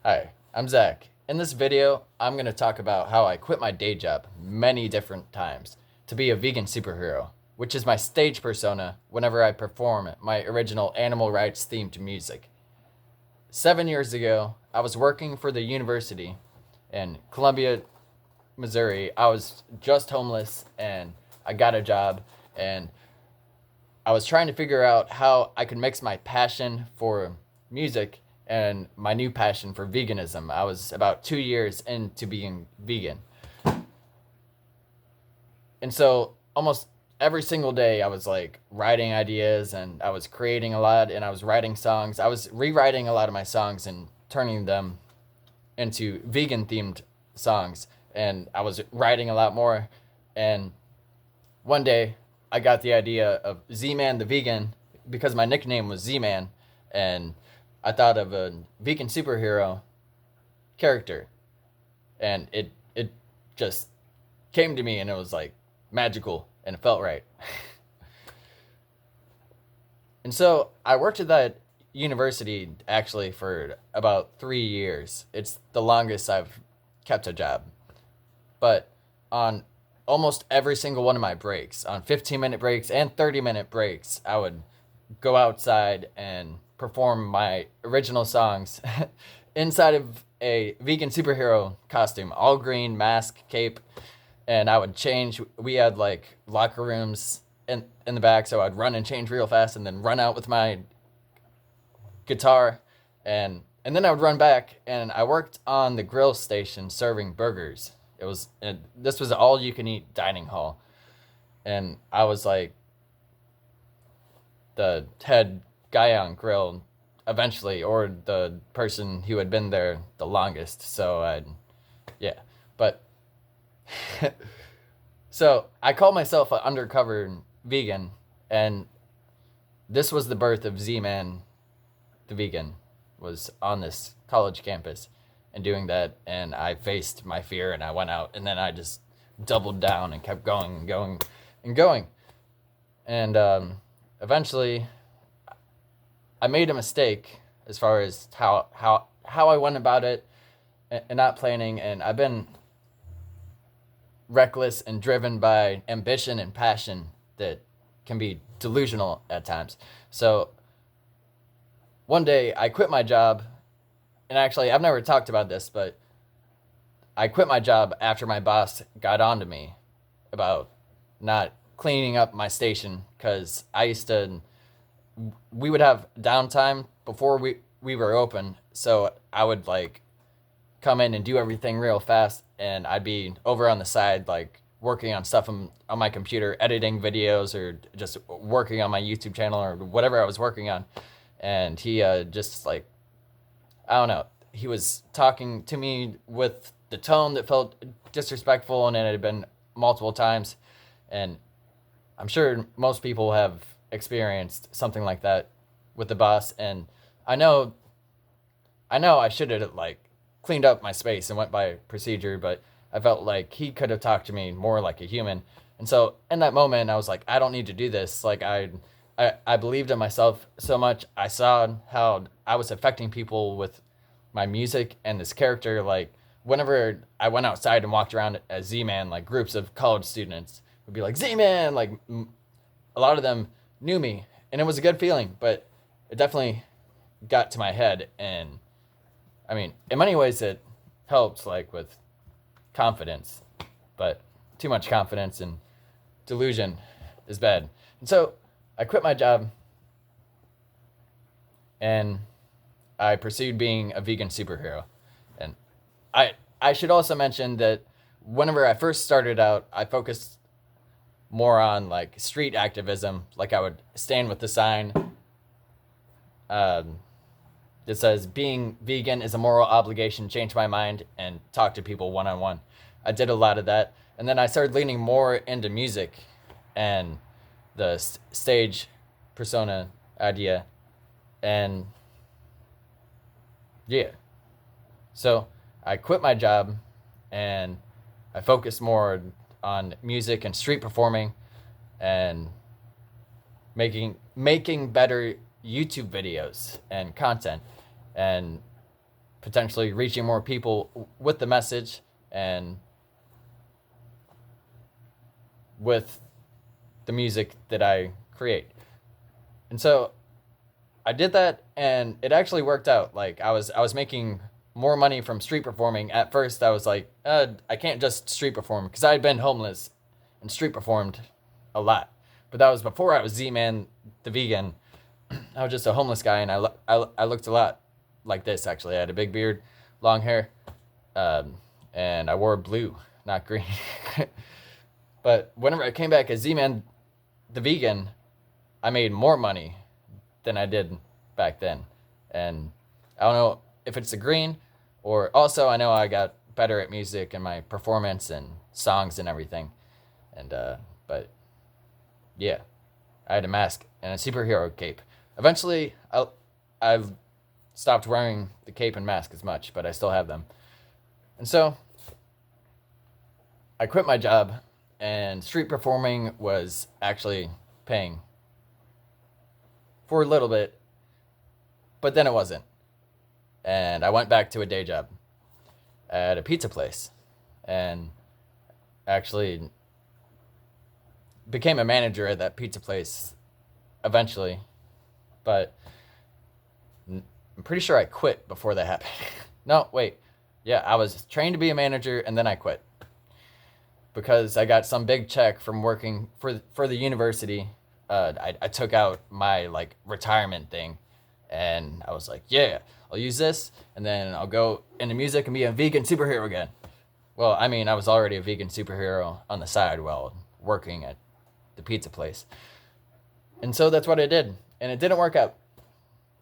Hi, I'm Zach. In this video, I'm going to talk about how I quit my day job many different times to be a vegan superhero, which is my stage persona whenever I perform my original animal rights themed music. 7 years ago, I was working for the university in Columbia, Missouri. I was just homeless and I got a job, and I was trying to figure out how I could mix my passion for music and my new passion for veganism. I was about 2 years into being vegan. And so almost every single day I was like writing ideas and I was creating a lot and I was writing songs. I was rewriting a lot of my songs and turning them into vegan themed songs. And I was writing a lot more. And one day I got the idea of Z-Man the Vegan because my nickname was Z-Man, and I thought of a vegan superhero character, and it just came to me and it was like magical and it felt right. And so I worked at that university actually for about 3 years. It's the longest I've kept a job. But on almost every single one of my breaks, on 15-minute breaks and 30-minute breaks, I would go outside and perform my original songs inside of a vegan superhero costume, all green, mask, cape, and I would change. We had like locker rooms in the back, so I'd run and change real fast and then run out with my guitar, and then I would run back, and I worked on the grill station serving burgers. This was all you can eat dining hall, and I was like the head guy on grill eventually, or the person who had been there the longest. So yeah, but so I call myself an undercover vegan, and this was the birth of Z-Man the Vegan, was on this college campus and doing that, and I faced my fear and I went out, and then I just doubled down and kept going and going and going. And eventually I made a mistake as far as how I went about it, and not planning, and I've been reckless and driven by ambition and passion that can be delusional at times. So one day I quit my job, and actually I've never talked about this, but I quit my job after my boss got on to me about not cleaning up my station, because we would have downtime before we were open, so I would like come in and do everything real fast, and I'd be over on the side like working on stuff on my computer, editing videos, or just working on my YouTube channel or whatever I was working on. And he just like, I don't know, he was talking to me with the tone that felt disrespectful, and it had been multiple times. And I'm sure most people have experienced something like that with the boss. And I know I should have like cleaned up my space and went by procedure, but I felt like he could have talked to me more like a human. And so in that moment, I was like, I don't need to do this. Like I believed in myself so much. I saw how I was affecting people with my music and this character. Like whenever I went outside and walked around as Z-Man, like groups of college students would be like, Z-Man, like a lot of them knew me, and it was a good feeling, but it definitely got to my head. And I mean, in many ways it helped, like with confidence, but too much confidence and delusion is bad. And so I quit my job and I pursued being a vegan superhero. And I should also mention that whenever I first started out, I focused more on like street activism. Like I would stand with the sign that says being vegan is a moral obligation, change my mind, and talk to people one on one. I did a lot of that. And then I started leaning more into music and the stage persona idea. And yeah, so I quit my job and I focused more on music and street performing and making better YouTube videos and content, and potentially reaching more people with the message and with the music that I create. And so I did that, and it actually worked out. Like I was making more money from street performing. At first, I was like, I can't just street perform because I had been homeless and street performed a lot. But that was before I was Z-Man the vegan. I was just a homeless guy, and I looked a lot like this. Actually, I had a big beard, long hair, and I wore blue, not green. But whenever I came back as Z-Man the vegan, I made more money than I did back then. And I don't know if it's the green, or also I know I got better at music and my performance and songs and everything. And but yeah, I had a mask and a superhero cape. Eventually, I stopped wearing the cape and mask as much, but I still have them. And so I quit my job, and street performing was actually paying for a little bit, but then it wasn't. And I went back to a day job at a pizza place and actually became a manager at that pizza place eventually. But I'm pretty sure I quit before that happened. No, wait. Yeah, I was trained to be a manager and then I quit because I got some big check from working for the university. I took out my like retirement thing, and I was like, yeah, I'll use this, and then I'll go into music and be a vegan superhero again. Well, I mean, I was already a vegan superhero on the side while working at the pizza place, and so that's what I did, and it didn't work out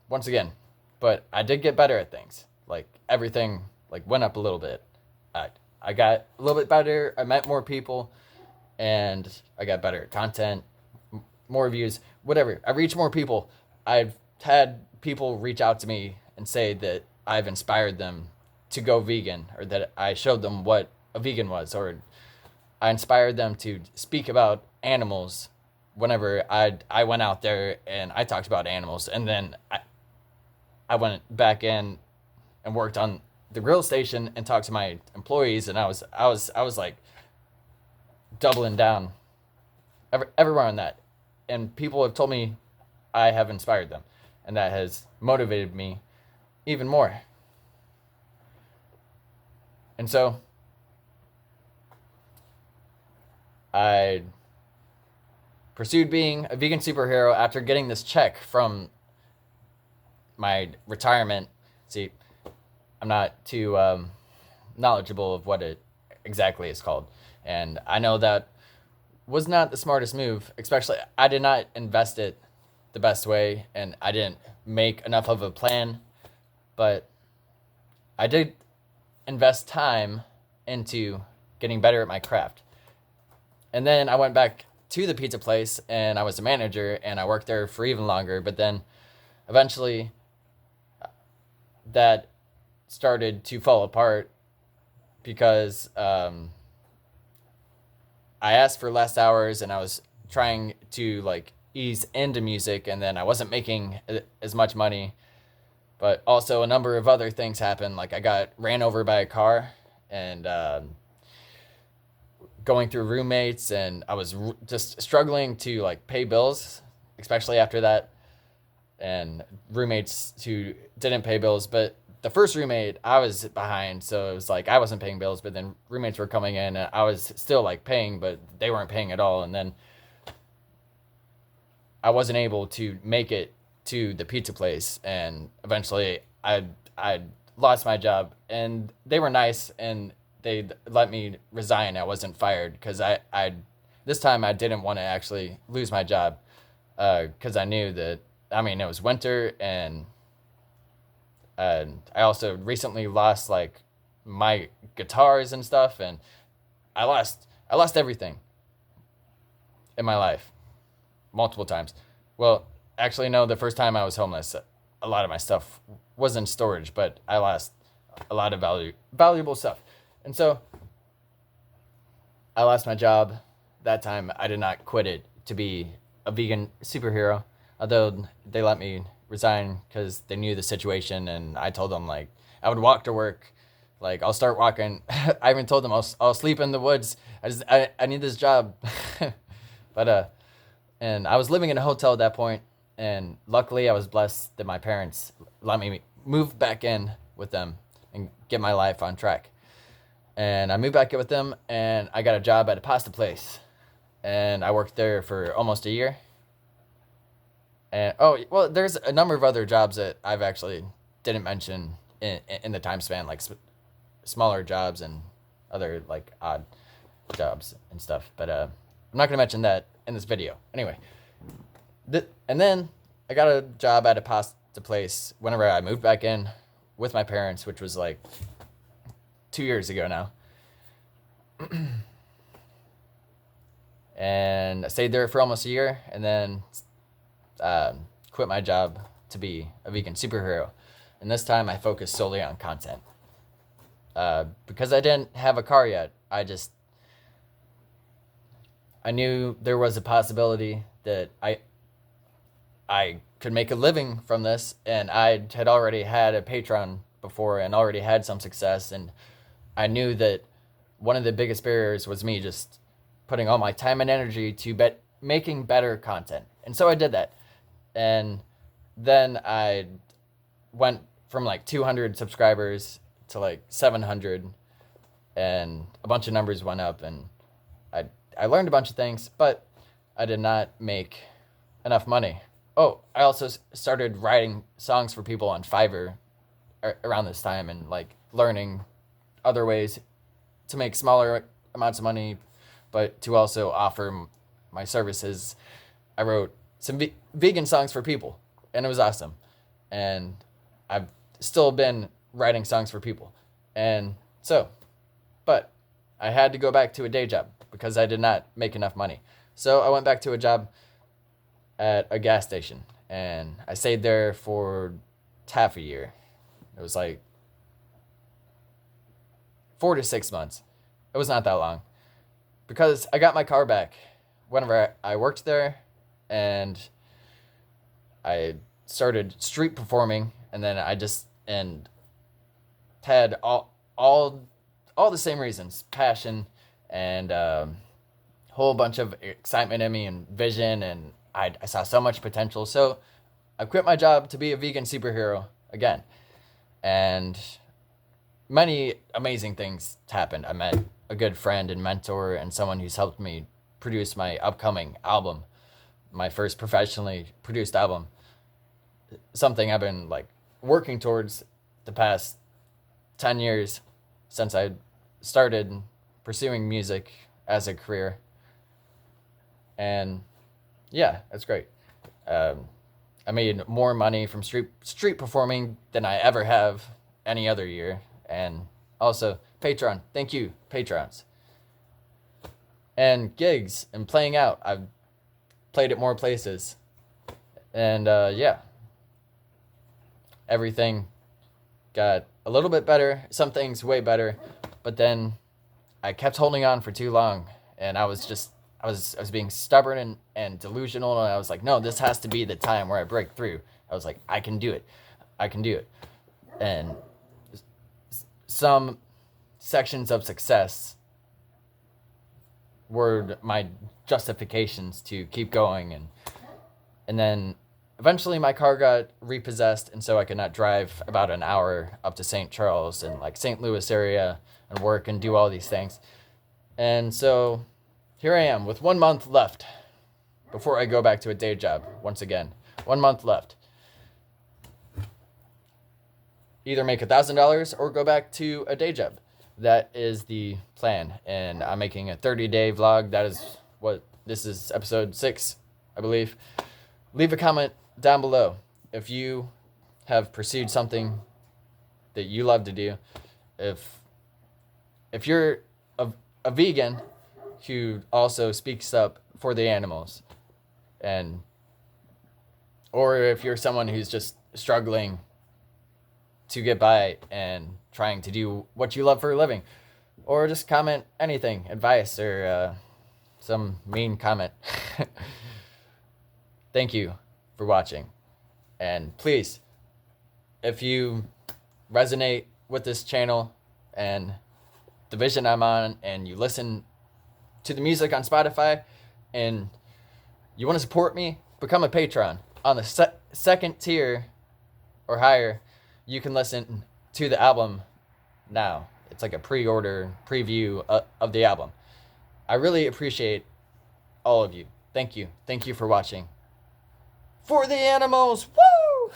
once again, but I did get better at things. Like everything, like went up a little bit. I got a little bit better. I met more people, and I got better at content, more views, whatever. I reached more people. I've had people reach out to me and say that I've inspired them to go vegan, or that I showed them what a vegan was, or I inspired them to speak about animals whenever I went out there and I talked about animals. And then I went back in and worked on the grill station and talked to my employees, and I was like doubling down everywhere on that. And people have told me I have inspired them, and that has motivated me even more. And so I pursued being a vegan superhero after getting this check from my retirement. See, I'm not too knowledgeable of what it exactly is called, and I know that was not the smartest move. Especially, I did not invest it the best way, and I didn't make enough of a plan. But I did invest time into getting better at my craft. And then I went back to the pizza place, and I was a manager, and I worked there for even longer. But then eventually that started to fall apart because I asked for less hours, and I was trying to like ease into music, and then I wasn't making as much money. But also a number of other things happened. Like I got ran over by a car, and going through roommates, and I was just struggling to like pay bills, especially after that, and roommates who didn't pay bills. But the first roommate, I was behind, so it was like I wasn't paying bills, but then roommates were coming in, and I was still like paying, but they weren't paying at all. And then I wasn't able to make it to the pizza place, and eventually I lost my job, and they were nice, and they let me resign. I wasn't fired because I this time I didn't want to actually lose my job, because I knew that, I mean, it was winter, and I also recently lost like my guitars and stuff, and I lost everything in my life multiple times. Well, actually, no, the first time I was homeless, a lot of my stuff was in storage, but I lost a lot of valuable stuff. And so I lost my job. That time I did not quit it to be a vegan superhero, although they let me resign because they knew the situation, and I told them, like, I would walk to work. Like, I'll start walking. I even told them I'll sleep in the woods. I need this job. But and I was living in a hotel at that point, and luckily I was blessed that my parents let me move back in with them and get my life on track. And I moved back in with them, and I got a job at a pasta place, and I worked there for almost a year. And oh well, there's a number of other jobs that I've actually didn't mention in the time span, like smaller jobs and other like odd jobs and stuff. But I'm not gonna mention that in this video. Anyway, and then I got a job at a pasta place whenever I moved back in with my parents, which was like 2 years ago now. And I stayed there for almost a year, and then quit my job to be a vegan superhero. And this time I focused solely on content. Because I didn't have a car yet, I knew there was a possibility that I could make a living from this, and I had already had a Patreon before and already had some success, and I knew that one of the biggest barriers was me just putting all my time and energy to making better content. And so I did that. And then I went from like 200 subscribers to like 700, and a bunch of numbers went up, and I learned a bunch of things, but I did not make enough money. Oh, I also started writing songs for people on Fiverr around this time, and like learning other ways to make smaller amounts of money, but to also offer my services. I wrote some vegan songs for people, and it was awesome. And I've still been writing songs for people. And so, but I had to go back to a day job because I did not make enough money. So I went back to a job at a gas station, and I stayed there for half a year. It was like 4 to 6 months. It was not that long, because I got my car back whenever I worked there, and I started street performing, and then I just and had all the same reasons, passion, and whole bunch of excitement in me and vision, and I saw so much potential. So I quit my job to be a vegan superhero again, and many amazing things happened. I met a good friend and mentor, and someone who's helped me produce my upcoming album, my first professionally produced album. Something I've been like working towards the past 10 years since I started pursuing music as a career. And yeah, that's great. I made more money from street performing than I ever have any other year. And also Patreon. Thank you, Patrons. And gigs and playing out. I've played at more places. And yeah, everything got a little bit better. Some things way better. But then I kept holding on for too long. And I was being stubborn and delusional. And I was like, no, this has to be the time where I break through. I was like, I can do it. I can do it. And some sections of success were my justifications to keep going, and then eventually my car got repossessed, and so I could not drive about an hour up to St. Charles and like St. Louis area and work and do all these things. And so here I am with 1 month left before I go back to a day job once again. 1 month left. Either make $1,000 or go back to a day job. That is the plan. And I'm making a 30-day vlog. That is what this is, episode 6, I believe. Leave a comment down below if you have pursued something that you love to do. If you're a vegan who also speaks up for the animals, or if you're someone who's just struggling to get by and trying to do what you love for a living, or just comment anything, advice, or some mean comment. Thank you for watching. And please, if you resonate with this channel and the vision I'm on, and you listen to the music on Spotify, and you want to support me, become a patron. On the second tier or higher, you can listen to the album now. It's like a pre-order preview of the album. I really appreciate all of you. Thank you. Thank you for watching. For the animals, woo!